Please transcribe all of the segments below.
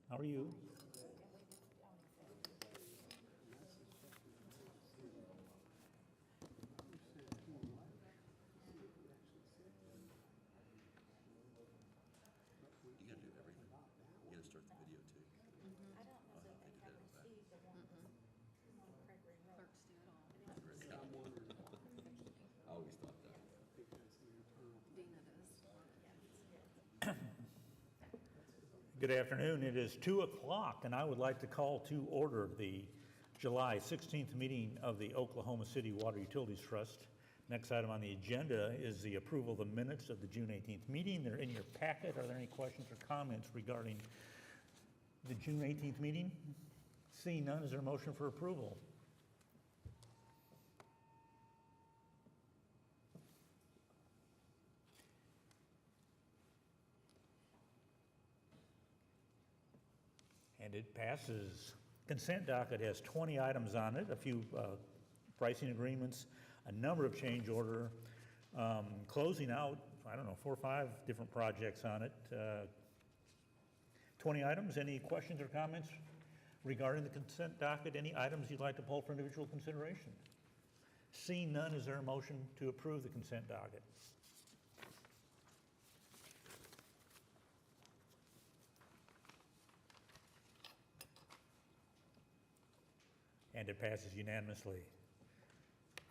How are you? You gotta do everything. You gotta start the video too. I don't know that they have received the one from Craig Ray Road. Clerks do it all. I always thought that. Dina does. Good afternoon. It is 2 o'clock, and I would like to call to order the July 16th meeting of the Oklahoma City Water Utilities Trust. Next item on the agenda is the approval of the minutes of the June 18th meeting. They're in your packet. Are there any questions or comments regarding the June 18th meeting? Seeing none, is there a motion for approval? And it passes. Consent docket has 20 items on it, a few pricing agreements, a number of change order, closing out, 4 or 5 different projects on it. 20 items. Any questions or comments regarding the consent docket? Any items you'd like to pull for individual consideration? Seeing none, is there a motion to approve the consent docket? And it passes unanimously.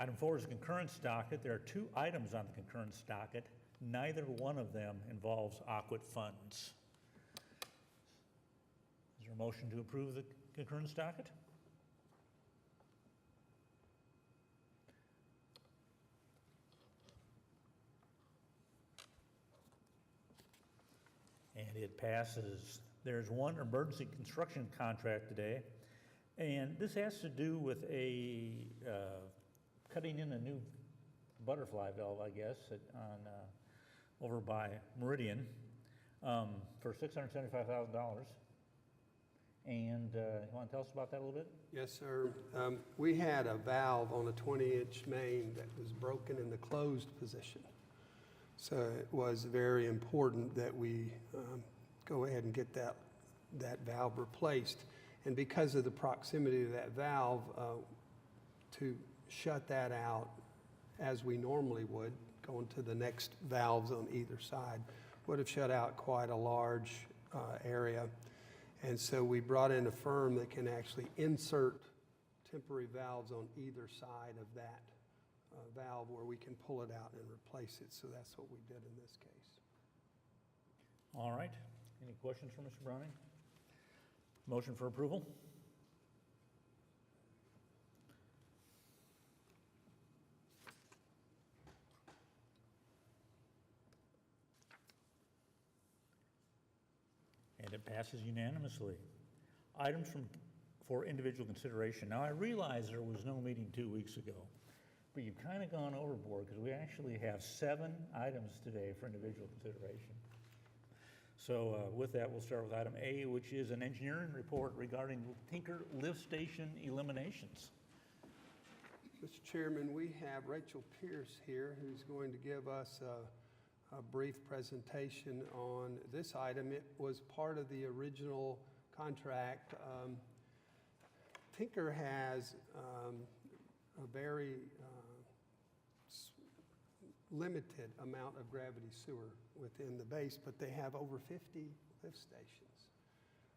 Item 4 is the concurrence docket. There are 2 items on the concurrence docket. Neither one of them involves Aquit funds. Is there a motion to approve the concurrence docket? And it passes. There's one emergency construction contract today. And this has to do with cutting in a new butterfly valve, I guess, over by Meridian for $675,000. And you want to tell us about that a little bit? Yes, sir. We had a valve on a 20-inch main that was broken in the closed position. So it was very important that we go ahead and get that valve replaced. And because of the proximity of that valve, to shut that out as we normally would, going to the next valves on either side, would have shut out quite a large area. And so we brought in a firm that can actually insert temporary valves on either side of that valve where we can pull it out and replace it. So that's what we did in this case. All right. Any questions for Mr. Browning? Motion for approval? And it passes unanimously. Items for individual consideration. Now, I realize there was no meeting 2 weeks ago, but you've kind of gone overboard because we actually have 7 items today for individual consideration. So with that, we'll start with item A, which is an engineering report regarding Tinker Lift Station eliminations. Mr. Chairman, we have Rachel Pierce here who's going to give us a brief presentation on this item. It was part of the original contract. Tinker has a very limited amount of gravity sewer within the base, but they have over 50 lift stations.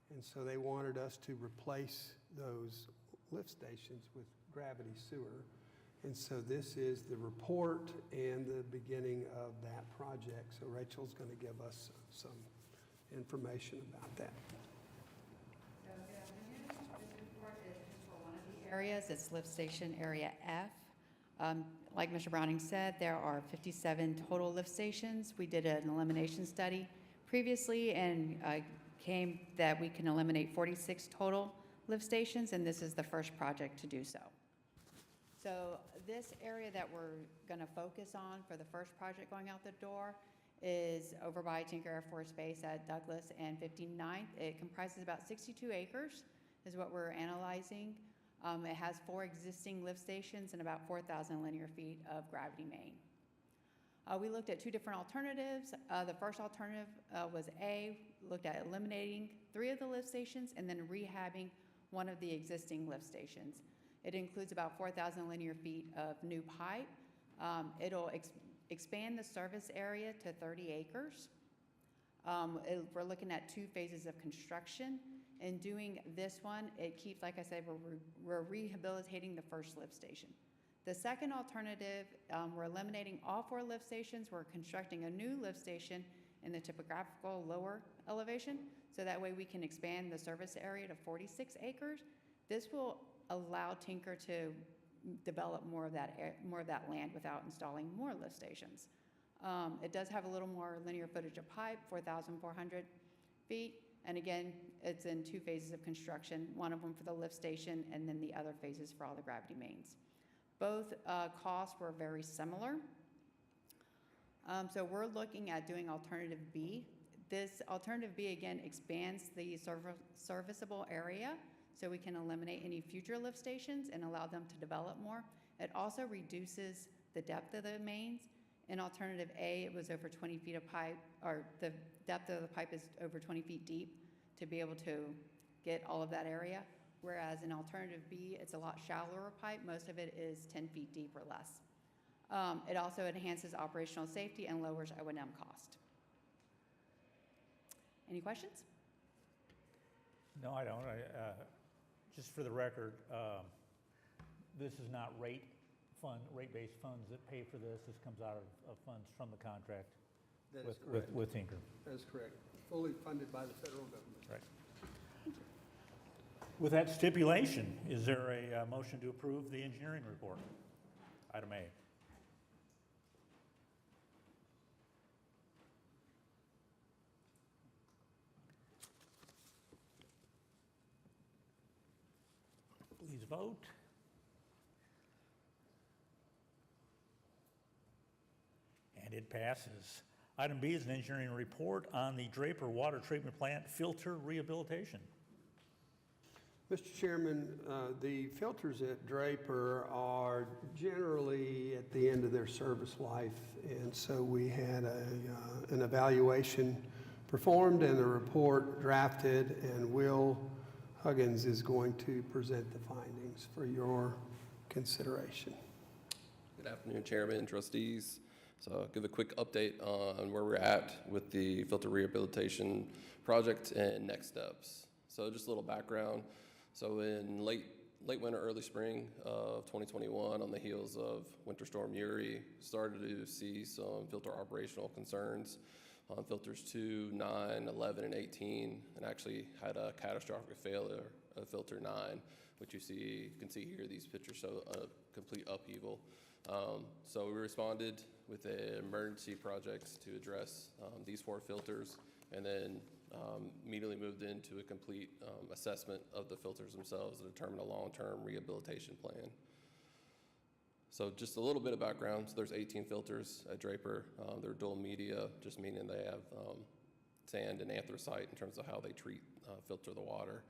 And so they wanted us to replace those lift stations with gravity sewer. And so this is the report and the beginning of that project. So Rachel's going to give us some information about that. So good afternoon. This report is just for one of the areas. It's lift station area F. Like Mr. Browning said, there are 57 total lift stations. We did an elimination study previously and came that we can eliminate 46 total lift stations, and this is the first project to do so. So this area that we're going to focus on for the first project going out the door is over by Tinker Air Force Base at Douglas and 59th. It comprises about 62 acres is what we're analyzing. It has 4 existing lift stations and about 4,000 linear feet of gravity main. We looked at 2 different alternatives. The first alternative was A, looked at eliminating 3 of the lift stations and then rehabbing one of the existing lift stations. It includes about 4,000 linear feet of new pipe. It'll expand the service area to 30 acres. We're looking at 2 phases of construction. In doing this one, it keeps, like I said, we're rehabilitating the first lift station. The second alternative, we're eliminating all 4 lift stations. We're constructing a new lift station in the topographical lower elevation, so that way we can expand the service area to 46 acres. This will allow Tinker to develop more of that land without installing more lift stations. It does have a little more linear footage of pipe, 4,400 feet. And again, it's in 2 phases of construction, one of them for the lift station and then the other phases for all the gravity mains. Both costs were very similar. So we're looking at doing alternative B. This alternative B, again, expands the serviceable area so we can eliminate any future lift stations and allow them to develop more. It also reduces the depth of the mains. In alternative A, it was over 20 feet of pipe, or the depth of the pipe is over 20 feet deep to be able to get all of that area. Whereas in alternative B, it's a lot shallower pipe. Most of it is 10 feet deep or less. It also enhances operational safety and lowers O&M cost. Any questions? No, I don't. Just for the record, this is not rate-based funds that pay for this. This comes out of funds from the contract That is correct. with Tinker. That is correct. Fully funded by the federal government. Right. With that stipulation, is there a motion to approve the engineering report? Item A. Please vote. And it passes. Item B is an engineering report on the Draper Water Treatment Plant filter rehabilitation. Mr. Chairman, the filters at Draper are generally at the end of their service life, and so we had an evaluation performed and a report drafted, and Will Huggins is going to present the findings for your consideration. Good afternoon, Chairman, trustees. So I'll give a quick update on where we're at with the filter rehabilitation project and next steps. So just a little background. So in late winter, early spring of 2021, on the heels of Winter Storm Uri, started to see some filter operational concerns on filters 2, 9, 11, and 18, and actually had a catastrophic failure of filter 9, which you can see here, these pictures show a complete upheaval. So we responded with emergency projects to address these 4 filters, and then immediately moved into a complete assessment of the filters themselves to determine a long-term rehabilitation plan. So just a little bit of background. So there's 18 filters at Draper. They're dual media, just meaning they have sand and anthracite in terms of how they filter the water.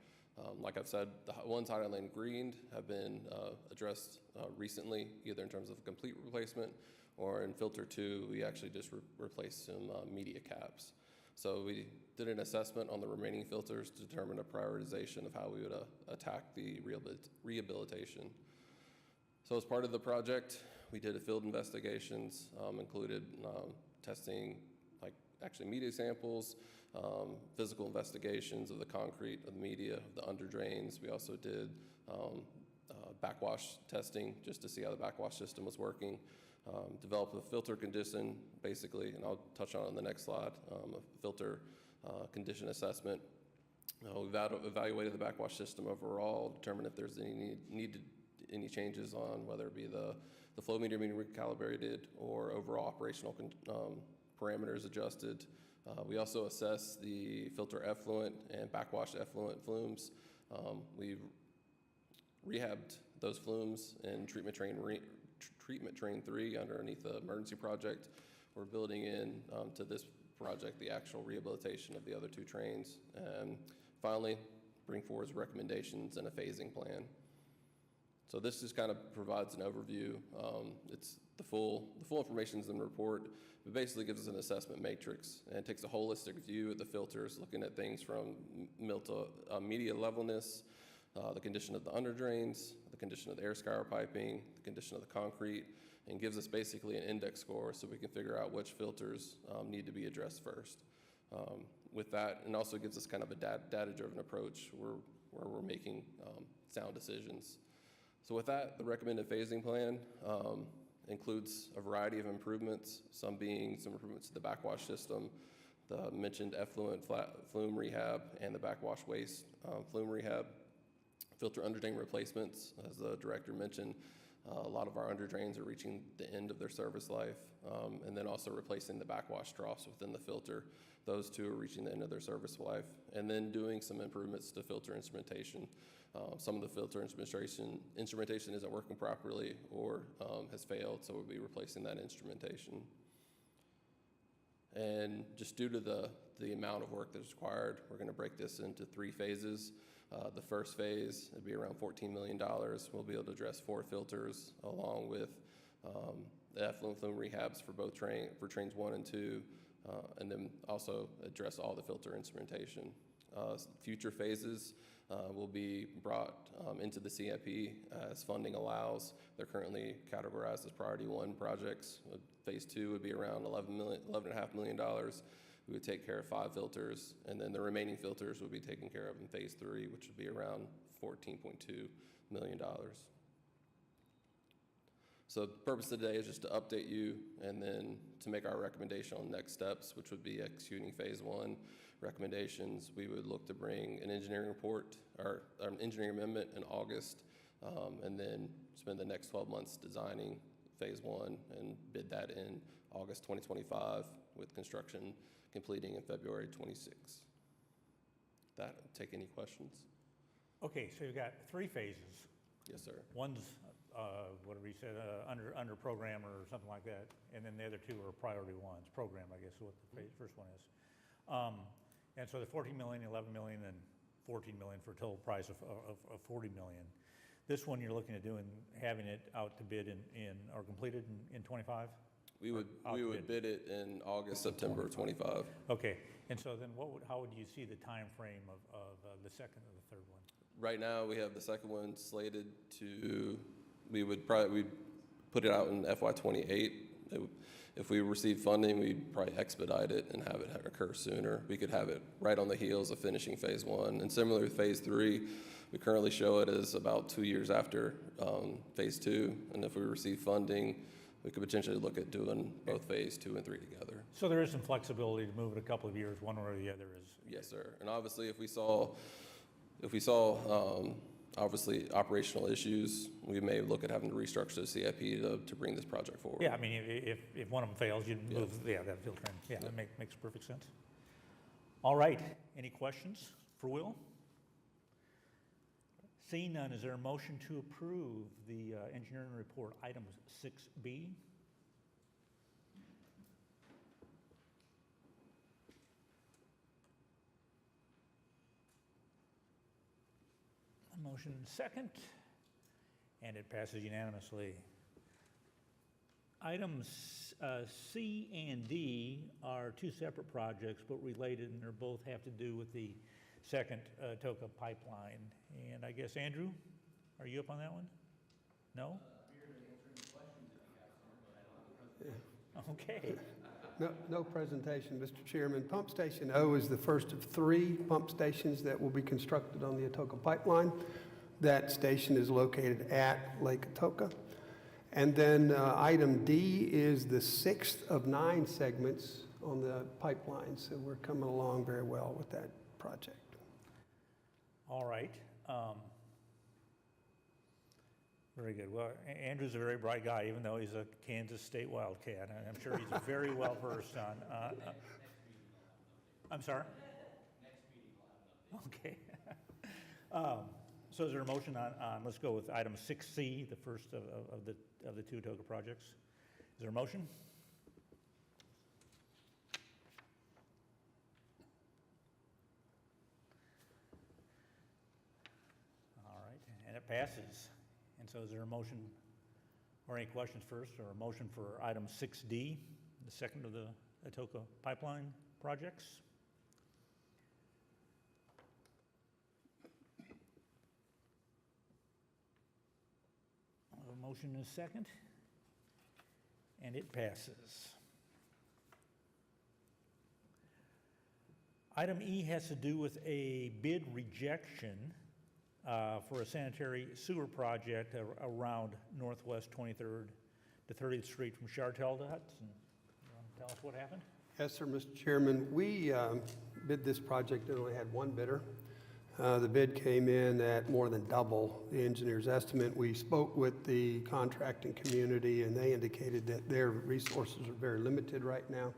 Like I've said, the ones highlighted in green have been addressed recently, either in terms of a complete replacement, or in filter 2, we actually just replaced some media caps. So we did an assessment on the remaining filters to determine a prioritization of how we would attack the rehabilitation. So as part of the project, we did a field investigations, included testing actually media samples, physical investigations of the concrete, of the media, of the under drains. We also did backwash testing just to see how the backwash system was working. Developed a filter condition, basically, and I'll touch on it in the next slide, a filter condition assessment. We've evaluated the backwash system overall, determined if there's any changes on whether it be the flow meter being recalibrated or overall operational parameters adjusted. We also assess the filter effluent and backwash effluent flumes. We've rehabbed those flumes in treatment train 3 underneath the emergency project. We're building in to this project the actual rehabilitation of the other 2 trains. And finally, bring forward recommendations and a phasing plan. So this just kind of provides an overview. It's the full information is in the report. It basically gives us an assessment matrix and takes a holistic view of the filters, looking at things from media levelness, the condition of the under drains, the condition of the air scour piping, the condition of the concrete, and gives us basically an index score so we can figure out which filters need to be addressed first. With that, and also gives us kind of a data-driven approach where we're making sound decisions. So with that, the recommended phasing plan includes a variety of improvements, some being some improvements to the backwash system, the mentioned effluent flume rehab, and the backwash waste flume rehab. Filter underdrain replacements, as the director mentioned, a lot of our underdrains are reaching the end of their service life, and then also replacing the backwash troughs within the filter. Those two are reaching the end of their service life, and then doing some improvements to filter instrumentation. Some of the filter instrumentation isn't working properly or has failed, so we'll be replacing that instrumentation. And just due to the amount of work that's required, we're going to break this into 3 phases. The first phase, it'll be around $14 million. We'll be able to address 4 filters along with the effluent flume rehabs for both trains 1 and 2, and then also address all the filter instrumentation. Future phases will be brought into the CIP as funding allows. They're currently categorized as priority 1 projects. Phase 2 would be around $11.5 million. We would take care of 5 filters, and then the remaining filters would be taken care of in phase 3, which would be around $14.2 million. So the purpose of today is just to update you and then to make our recommendation on next steps, which would be executing phase 1 recommendations. We would look to bring an engineering report or an engineering amendment in August, and then spend the next 12 months designing phase 1 and bid that in August 2025 with construction completing in February 26. That, take any questions? Okay, so you've got 3 phases. Yes, sir. One's, whatever you said, under program or something like that, and then the other 2 are priority 1s. Program, I guess, is what the first one is. And so the 14 million, 11 million, and 14 million for a total price of 40 million. This one you're looking at having it out to bid in or completed in 25? We would bid it in August, September 25. Okay, and so then how would you see the time frame of the second or the third one? Right now, we have the second one slated to, we'd put it out in FY '28. If we receive funding, we'd probably expedite it and have it occur sooner. We could have it right on the heels of finishing phase 1. And similar with phase 3, we currently show it as about 2 years after phase 2. And if we receive funding, we could potentially look at doing both phase 2 and 3 together. So there is some flexibility to move it a couple of years, one or the other is. Yes, sir. And obviously, if we saw obviously operational issues, we may look at having to restructure the CIP to bring this project forward. Yeah, I mean, if one of them fails, you'd move, that filter in. Yeah, that makes perfect sense. All right, any questions for Will? Seeing none, is there a motion to approve the engineering report, item 6B? A motion second, and it passes unanimously. Items C and D are 2 separate projects, but related, and they both have to do with the second TOCA pipeline. And I guess, Andrew, are you up on that one? No? Okay. No presentation, Mr. Chairman. Pump Station O is the first of 3 pump stations that will be constructed on the Atoka pipeline. That station is located at Lake Atoka. And then item D is the 6th of 9 segments on the pipeline. So we're coming along very well with that project. All right. Very good. Well, Andrew's a very bright guy, even though he's a Kansas State Wildcat. I'm sure he's very well versed on. I'm sorry? Okay. So is there a motion on, let's go with item 6C, the first of the 2 Atoka projects. Is there a motion? All right, and it passes. And so is there a motion, or any questions first, or a motion for item 6D, the second of the Atoka pipeline projects? A motion and a second, and it passes. Item E has to do with a bid rejection for a sanitary sewer project around Northwest 23rd to 30th Street from Chartel to Hudson. You want to tell us what happened? Yes, sir, Mr. Chairman. We bid this project and only had one bidder. The bid came in at more than double the engineer's estimate. We spoke with the contracting community, and they indicated that their resources are very limited right now,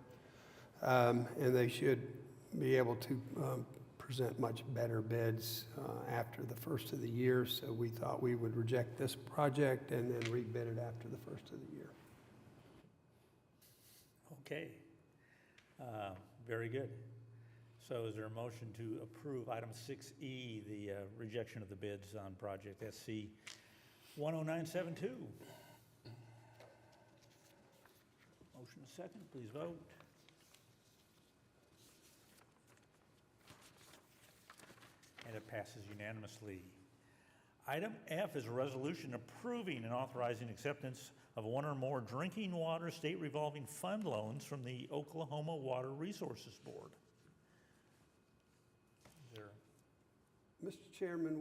and they should be able to present much better bids after the first of the year. So we thought we would reject this project and then rebid it after the first of the year. Okay. Very good. So is there a motion to approve item 6E, the rejection of the bids on project SC 10972? Motion is second, please vote. And it passes unanimously. Item F is a resolution approving and authorizing acceptance of one or more drinking water state revolving fund loans from the Oklahoma Water Resources Board. Is there Mr. Chairman,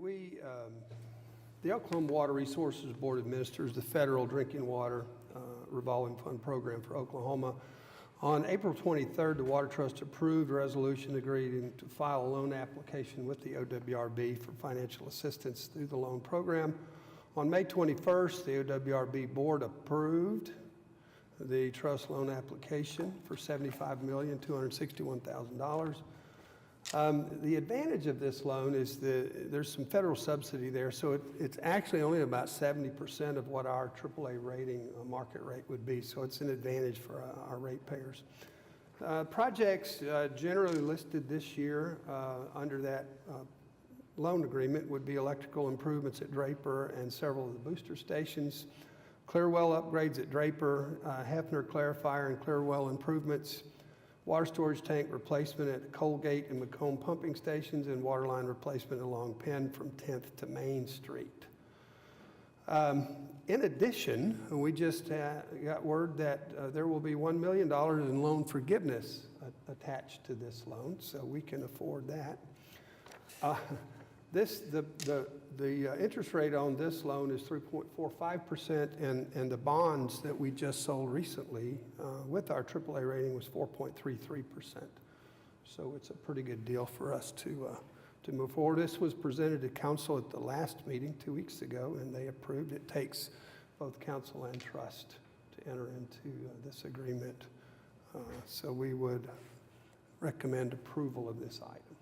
the Oklahoma Water Resources Board administers the federal drinking water revolving fund program for Oklahoma. On April 23rd, the Water Trust approved a resolution agreeing to file a loan application with the OWRB for financial assistance through the loan program. On May 21st, the OWRB board approved the trust loan application for $75,261,000. The advantage of this loan is there's some federal subsidy there, so it's actually only about 70% of what our AAA rating market rate would be, so it's an advantage for our ratepayers. Projects generally listed this year under that loan agreement would be electrical improvements at Draper and several of the booster stations, Clearwell upgrades at Draper, Hefner clarifier and Clearwell improvements, water storage tank replacement at Colgate and Macomb pumping stations, and water line replacement along Penn from 10th to Main Street. In addition, we just got word that there will be $1 million in loan forgiveness attached to this loan, so we can afford that. The interest rate on this loan is 3.45%, and the bonds that we just sold recently with our AAA rating was 4.33%. So it's a pretty good deal for us to move forward. This was presented to council at the last meeting 2 weeks ago, and they approved. It takes both council and trust to enter into this agreement. So we would recommend approval of this item.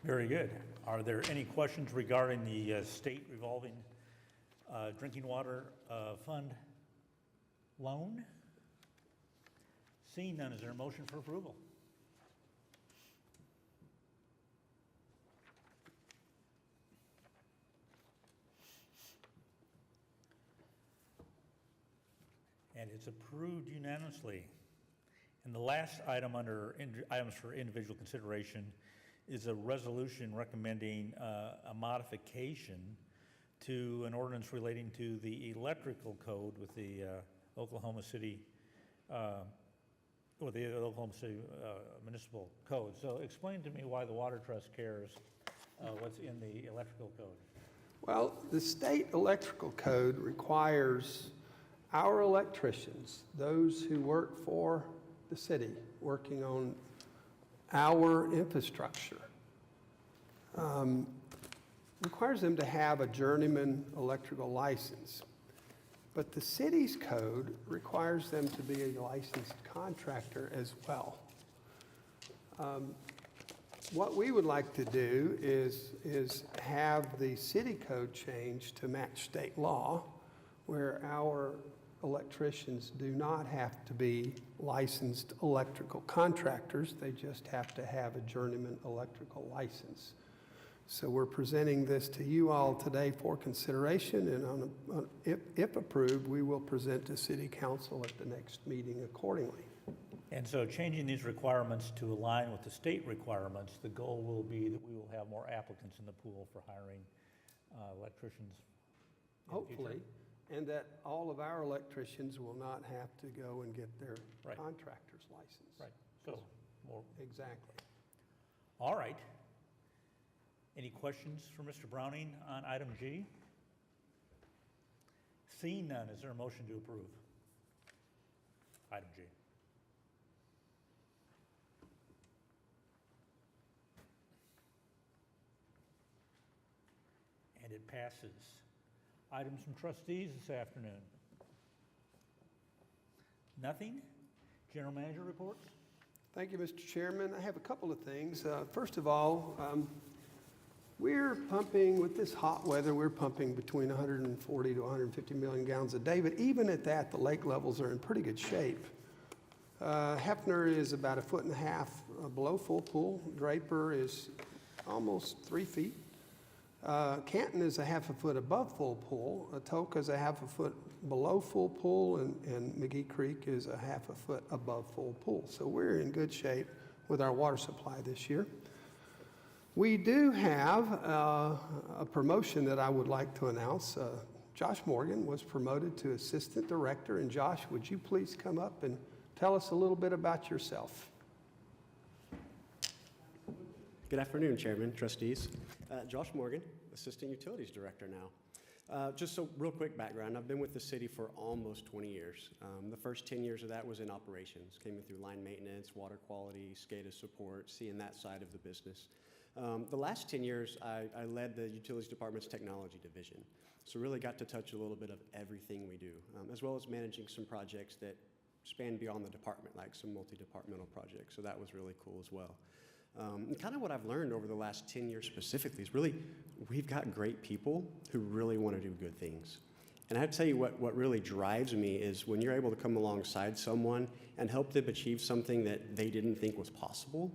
Very good. Are there any questions regarding the state revolving drinking water fund loan? Seeing none, is there a motion for approval? And it's approved unanimously. And the last item under items for individual consideration is a resolution recommending a modification to an ordinance relating to the electrical code with the Oklahoma City municipal code. So explain to me why the Water Trust cares what's in the electrical code. Well, the state electrical code requires our electricians, those who work for the city, working on our infrastructure, requires them to have a journeyman electrical license. But the city's code requires them to be a licensed contractor as well. What we would like to do is have the city code change to match state law, where our electricians do not have to be licensed electrical contractors. They just have to have a journeyman electrical license. So we're presenting this to you all today for consideration, and if approved, we will present to City Council at the next meeting accordingly. And so changing these requirements to align with the state requirements, the goal will be that we will have more applicants in the pool for hiring electricians in the future. Hopefully, and that all of our electricians will not have to go and get their Right. contractor's license. Right, so, more, Exactly. all right. Any questions for Mr. Browning on item G? Seeing none, is there a motion to approve? Item G. And it passes. Items from trustees this afternoon? Nothing? General manager report? Thank you, Mr. Chairman. I have a couple of things. First of all, we're pumping, with this hot weather, we're pumping between 140 to 150 million gallons a day, but even at that, the lake levels are in pretty good shape. Hefner is about 1.5 feet below full pool. Draper is almost 3 feet. Canton is 0.5 foot above full pool. Atoka is 0.5 foot below full pool, and McGee Creek is 0.5 foot above full pool. So we're in good shape with our water supply this year. We do have a promotion that I would like to announce. Josh Morgan was promoted to Assistant Director. And Josh, would you please come up and tell us a little bit about yourself? Good afternoon, Chairman, trustees. Josh Morgan, Assistant Utilities Director now. Just so real quick background, I've been with the city for almost 20 years. The first 10 years of that was in operations, came in through line maintenance, water quality, SCADA support, seeing that side of the business. The last 10 years, I led the Utilities Department's technology division. So really got to touch a little bit of everything we do, as well as managing some projects that span beyond the department, like some multi-departmental projects. So that was really cool as well. And kind of what I've learned over the last 10 years specifically is really, we've got great people who really want to do good things. And I have to tell you what really drives me is when you're able to come alongside someone and help them achieve something that they didn't think was possible,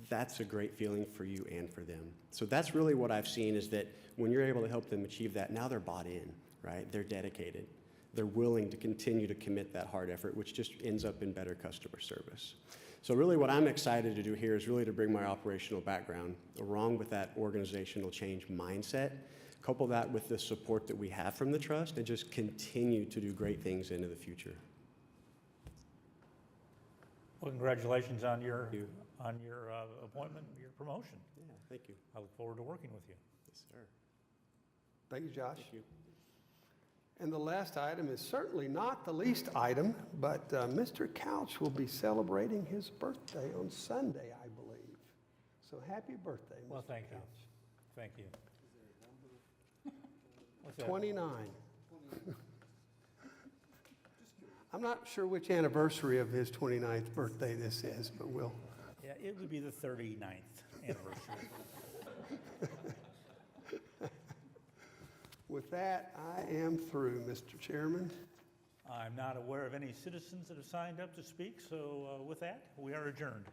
that's a great feeling for you and for them. So that's really what I've seen is that when you're able to help them achieve that, now they're bought in, right? They're dedicated. They're willing to continue to commit that hard effort, which just ends up in better customer service. So really what I'm excited to do here is really to bring my operational background along with that organizational change mindset, couple that with the support that we have from the trust, and just continue to do great things into the future. Well, congratulations on your Thank you. Appointment, your promotion. Yeah, thank you. I look forward to working with you. Yes, sir. Thank you, Josh. Thank you. And the last item is certainly not the least item, but Mr. Couch will be celebrating his birthday on Sunday, I believe. So happy birthday, Mr. Well, thank you. Couch. Thank you. What's that? 29. I'm not sure which anniversary of his 29th birthday this is, but we'll... Yeah, it would be the 39th anniversary. With that, I am through, Mr. Chairman. I'm not aware of any citizens that have signed up to speak, so with that, we are adjourned.